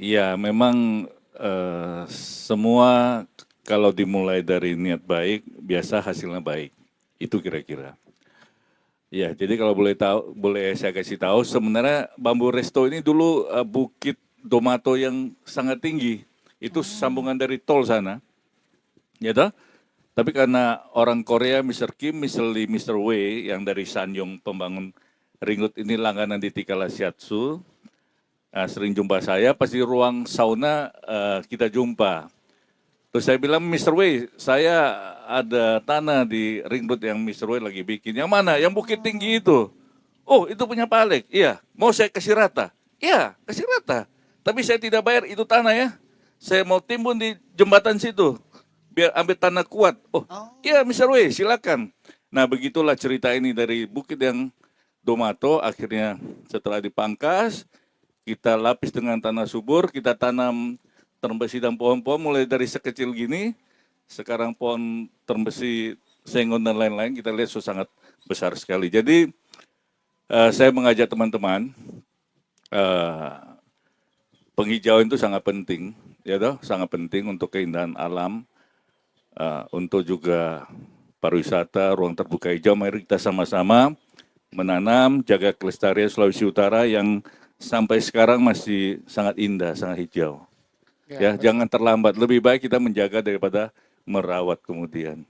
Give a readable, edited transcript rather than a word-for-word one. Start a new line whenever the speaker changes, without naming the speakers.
Iya, memang semua kalau dimulai dari niat baik, biasa hasilnya baik. Itu kira-kira. Ya, jadi kalau boleh tahu, boleh saya kasih tahu, sebenarnya Bambu Resto ini dulu bukit Domato yang sangat tinggi. Itu sambungan dari tol sana, ya toh? Tapi karena orang Korea, Mr. Kim, Mr. Lee, Mr. Wei, yang dari Sanyong pembangun ring road ini langganan di Tikalasiatsu, sering jumpa saya, pasti ruang sauna kita jumpa. Terus saya bilang, Mr. Wei, saya ada tanah di ring road yang Mr. Wei lagi bikin. Yang mana? Yang bukit tinggi itu. Oh, itu punya Pak Alek. Iya. Mau saya kasih rata? Iya, kasih rata. Tapi saya tidak bayar itu tanah ya. Saya mau timbun di jembatan situ. Biar ambil tanah kuat. Oh, iya Mr. Wei, silakan. Nah, begitulah cerita ini dari bukit yang Domato, akhirnya setelah dipangkas, kita lapis dengan tanah subur, kita tanam terumbu besi dan pohon-pohon mulai dari sekecil gini, sekarang pohon terumbu besi, sengon dan lain-lain, kita lihat sudah sangat besar sekali. Jadi saya mengajak teman-teman, penghijauan itu sangat penting, ya toh, sangat penting untuk keindahan alam, untuk juga pariwisata, ruang terbuka hijau. Mari kita sama-sama menanam, jaga kelestarian Sulawesi Utara yang sampai sekarang masih sangat indah, sangat hijau. Ya, jangan terlambat. Lebih baik kita menjaga daripada merawat kemudian.